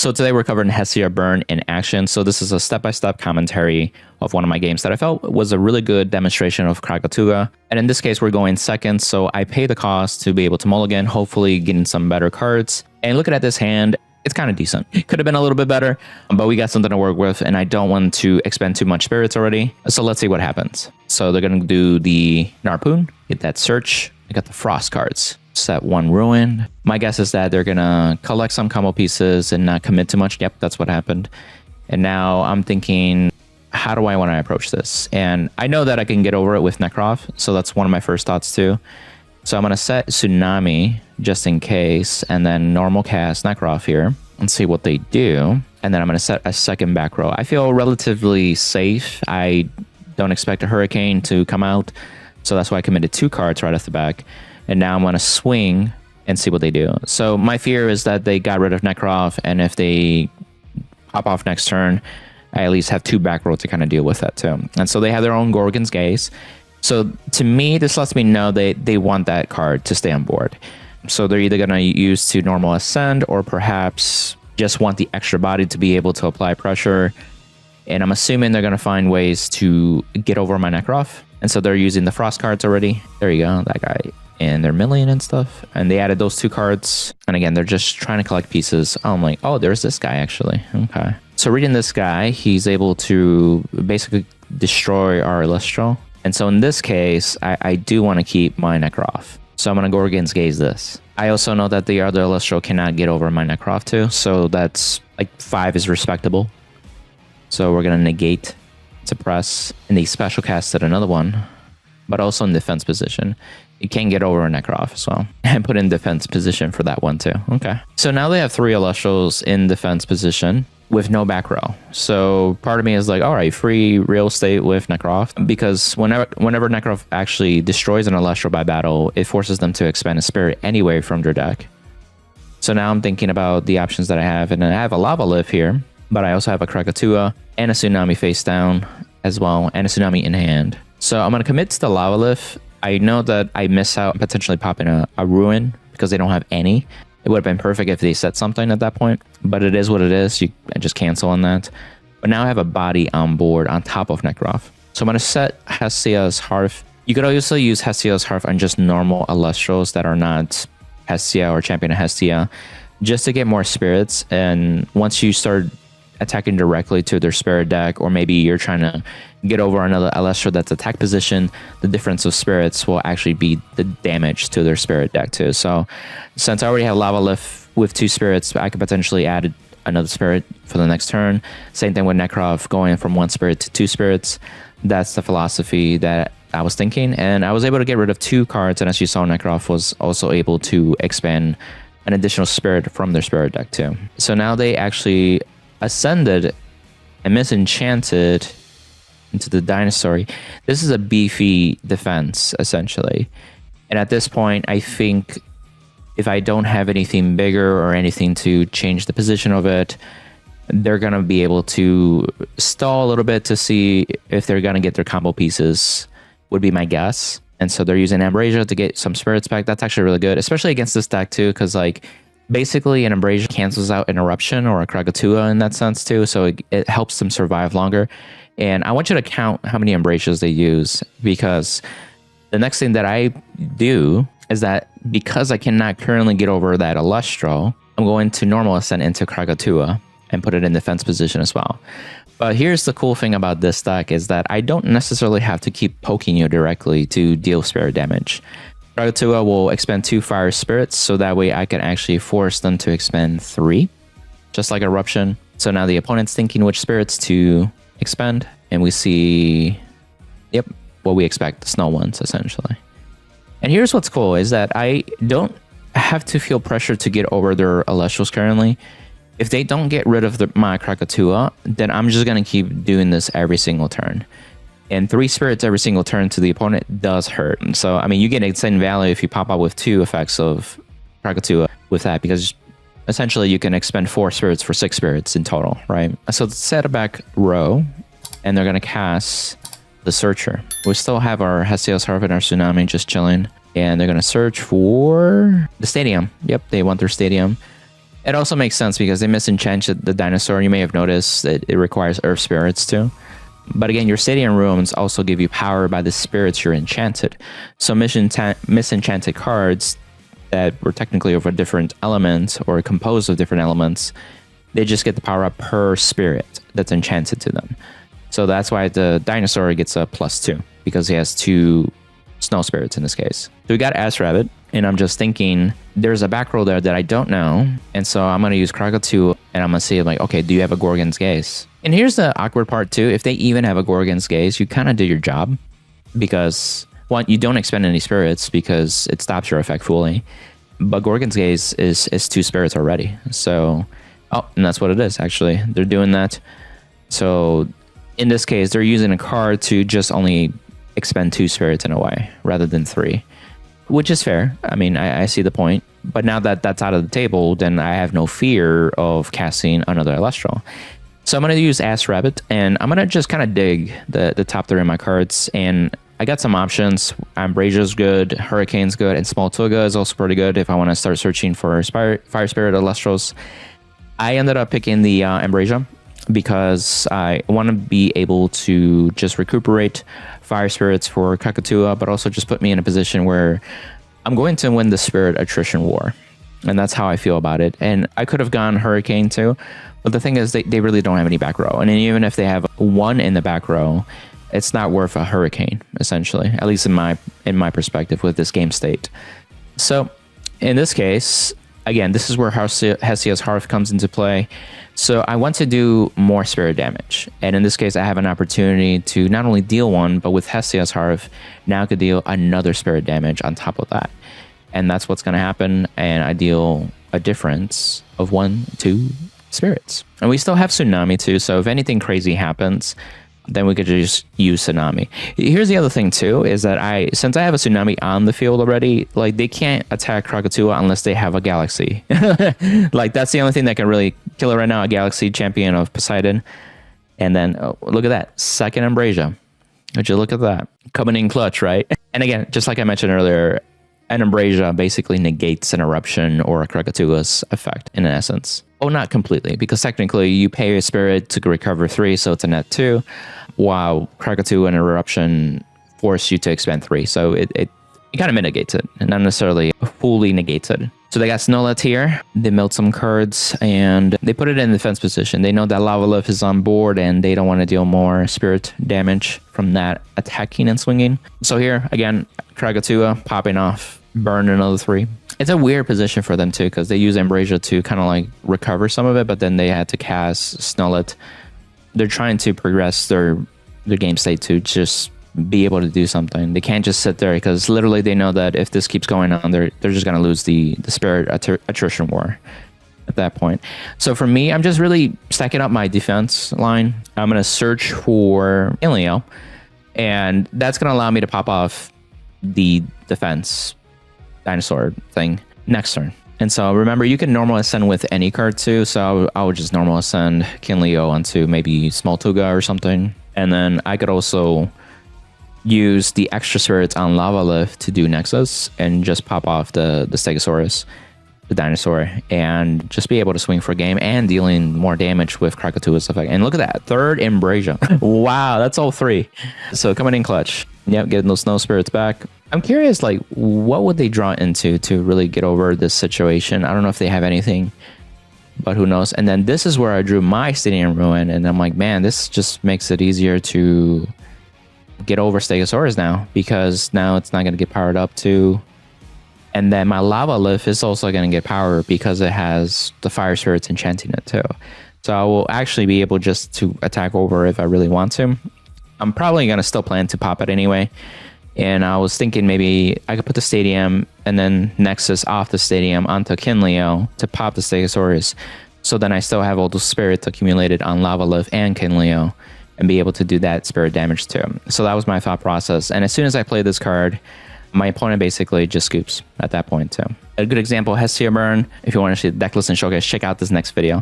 So today we're covering Hestia Burn in action. So this is a step-by-step commentary of one of my games that I felt was a really good demonstration of Krakatuga. And in this case, we're going second, so I pay the cost to be able to mulligan, hopefully getting some better cards. And looking at this hand, it's kind of decent. It could have been a little bit better, but we got something to work with, and I don't want to expend too much spirits already. So let's see what happens. So they're going to do the Narpoon, get that search. I got the Frost cards. Set one Rune. My guess is that they're gonna collect some combo pieces and not commit too much. Yep, that's what happened. And now I'm thinking, how do I want to approach this? And I know that I can get over it with Necrof, so that's one of my first thoughts too. So I'm gonna set Tsunami just in case, and then normal cast Necrof here and see what they do. And then I'm gonna set a second back row. I feel relatively safe. I don't expect a Hurricane to come out, so that's why I committed 2 cards right off the back. And now I'm going to swing and see what they do. So my fear is that they got rid of Necrof, and if they pop off next turn, I at least have 2 back row to kind of deal with that too. And so they have their own Gorgon's Gaze. So to me, this lets me know they want that card to stay on board. So they're either going to use to normal ascend, or perhaps just want the extra body to be able to apply pressure. And I'm assuming they're going to find ways to get over my Necrof. And so they're using the Frost cards already. There you go, that guy. And their million and stuff. And they added those 2 cards. And again, they're just trying to collect pieces. Oh, I'm like, oh, there's this guy actually. Okay. So reading this guy, he's able to basically destroy our Elestral. And so in this case, I do want to keep my Necrof. So I'm going to go against Gaze this. I also know that the other Elestral cannot get over my Necrof too. So that's like 5 is respectable. So we're going to negate, suppress, and they special casted another one, but also in defense position. You can get over a Necrof as well. And put in defense position for that one too. Okay. So now they have 3 Elestrals in defense position with no back row. So part of me is like, all right, free real estate with Necrof. Because whenever Necrof actually destroys an Elestral by battle, it forces them to expend a spirit anyway from their deck. So now I'm thinking about the options that I have. And I have a Lava Lift here, but I also have a Krakatuga and a Tsunami face down as well, and a Tsunami in hand. So I'm going to commit to the Lava Lift. I know that I miss out potentially popping a Rune because they don't have any. It would have been perfect if they set something at that point, but it is what it is. I just cancel on that. But now I have a body on board on top of Necrof. So I'm going to set Hestia's Hearth. You could also use Hestia's Hearth on just normal Elestrals that are not Hestia or Champion of Hestia, just to get more spirits. And once you start attacking directly to their spirit deck, or maybe you're trying to get over another Elestral that's attack position, the difference of spirits will actually be the damage to their spirit deck too. So since I already have Lava Lift with 2 spirits, I could potentially add another spirit for the next turn. Same thing with Necrof, going from 1 spirit to 2 spirits. That's the philosophy that I was thinking, and I was able to get rid of 2 cards, and as you saw, Necrof was also able to expand an additional spirit from their spirit deck too. So now they actually ascended and misenchanted into the dinosaur. This is a beefy defense essentially, and at this point I think if I don't have anything bigger or anything to change the position of it, they're gonna be able to stall a little bit to see if they're gonna get their combo pieces, would be my guess. And so they're using Ambrasia to get some spirits back. That's actually really good, especially against this deck too, because like basically an Ambrasia cancels out an Eruption or a Krakatuga in that sense too, so it helps them survive longer. And I want you to count how many Ambrasias they use, because the next thing that I do is that because I cannot currently get over that Elestral, I'm going to normal ascend into Krakatuga and put it in defense position as well. But here's the cool thing about this deck is that I don't necessarily have to keep poking you directly to deal spirit damage. Krakatuga will expend 2 fire spirits, so that way I can actually force them to expend 3, just like Eruption. So now the opponent's thinking which spirits to expend, and we see, yep, what we expect, the snow ones essentially. And here's what's cool is that I don't have to feel pressure to get over their Elestrals currently. If they don't get rid of my Krakatuga, then I'm just going to keep doing this every single turn. And 3 spirits every single turn to the opponent does hurt. So, I mean, you get insane value if you pop out with 2 effects of Krakatuga with that, because essentially you can expend 4 spirits for 6 spirits in total, right? So let's set a back row, and they're going to cast the Searcher. We still have our Hestia's Hearth and our Tsunami just chilling, and they're going to search for the Stadium. Yep, they want their Stadium. It also makes sense because they misenchanted the dinosaur. You may have noticed that it requires earth spirits too. But again, your stadium runes also give you power by the spirits you're enchanted. So misenchanted cards that were technically of a different element or composed of different elements, they just get the power up per spirit that's enchanted to them. So that's why the dinosaur gets a +2, because he has 2 snow spirits in this case. So we got Ass Rabbit, and I'm just thinking there's a back row there that I don't know. And so I'm going to use Krakatuga, and I'm going to see like, okay, do you have a Gorgon's Gaze? And here's the awkward part too. If they even have a Gorgon's Gaze, you kind of do your job, because one, you don't expend any spirits because it stops your effect fully. But Gorgon's Gaze is 2 spirits already. So, oh, and that's what it is actually. They're doing that. So in this case, they're using a card to just only expend 2 spirits in a way rather than 3, which is fair. I mean, I see the point. But now that that's out of the table, then I have no fear of casting another Elestral. So I'm going to use Ass Rabbit, and I'm going to just kind of dig the top 3 of my cards. And I got some options. Ambrasia's good, Hurricane's good, and Small Tuga is also pretty good if I want to start searching for Fire Spirit Elestrals. I ended up picking the Ambrasia because I want to be able to just recuperate Fire Spirits for Krakatuga, but also just put me in a position where I'm going to win the Spirit Attrition War. And that's how I feel about it. And I could have gone Hurricane too, but the thing is they really don't have any back row. And even if they have 1 in the back row, it's not worth a Hurricane, essentially, at least in my perspective with this game state. So in this case, again, this is where Hestia's Hearth comes into play. So I want to do more spirit damage. And in this case, I have an opportunity to not only deal 1, but with Hestia's Hearth, now I could deal another spirit damage on top of that. And that's what's going to happen. And I deal a difference of 1, 2 spirits. And we still have Tsunami too. So if anything crazy happens, then we could just use Tsunami. Here's the other thing too, is that since I have a Tsunami on the field already, like they can't attack Krakatuga unless they have a Galaxy. Like that's the only thing that can really kill it right now, a Galaxy Champion of Poseidon. And then, oh, look at that, second Ambrasia. Would you look at that? Coming in clutch, right? And again, just like I mentioned earlier, an Ambrasia basically negates an Eruption or a Krakatuga's effect in essence. Oh, not completely, because technically you pay a spirit to recover 3, so it's a net 2, while Krakatuga and Eruption force you to expend 3. So it kind of mitigates it, and not necessarily fully negates it. So they got Snowlet here. They milled some cards, and they put it in defense position. They know that Lavalith is on board, and they don't want to deal more spirit damage from that attacking and swinging. So here, again, Krakatuga popping off, burn another 3. It's a weird position for them too, because they use Ambrasia to kind of like recover some of it, but then they had to cast Snowlet. They're trying to progress their game state to just be able to do something. They can't just sit there, because literally they know that if this keeps going on, they're just going to lose the Spirit Attrition War at that point. So for me, I'm just really stacking up my defense line. I'm going to search for Ilio, and that's going to allow me to pop off the defense dinosaur thing next turn. And so remember, you can normal ascend with any card too. So I would just normal ascend Kinleo onto maybe Small Tuga or something. And then I could also use the extra spirits on Lavalith to do Nexus and just pop off the Stegosaurus, the dinosaur, and just be able to swing for a game and dealing more damage with Krakatuga's effect. And look at that, third Ambrasia. Wow, that's all 3. So coming in clutch. Yep, getting those snow spirits back. I'm curious, like, what would they draw into to really get over this situation? I don't know if they have anything, but who knows? And then this is where I drew my Stadium Ruin, and I'm like, man, this just makes it easier to get over Stegosaurus now, because now it's not going to get powered up too. And then my Lavalith is also going to get power because it has the Fire Spirits enchanting it too. So I will actually be able just to attack over if I really want to. I'm probably going to still plan to pop it anyway. And I was thinking maybe I could put the Stadium and then Nexus off the Stadium onto Kinleo to pop the Stegosaurus. So then I still have all those spirits accumulated on Lavalith and Kinleo and be able to do that spirit damage too. So that was my thought process. And as soon as I play this card, my opponent basically just scoops at that point too. A good example, Hestia Burn. If you want to see the deck list and showcase, check out this next video.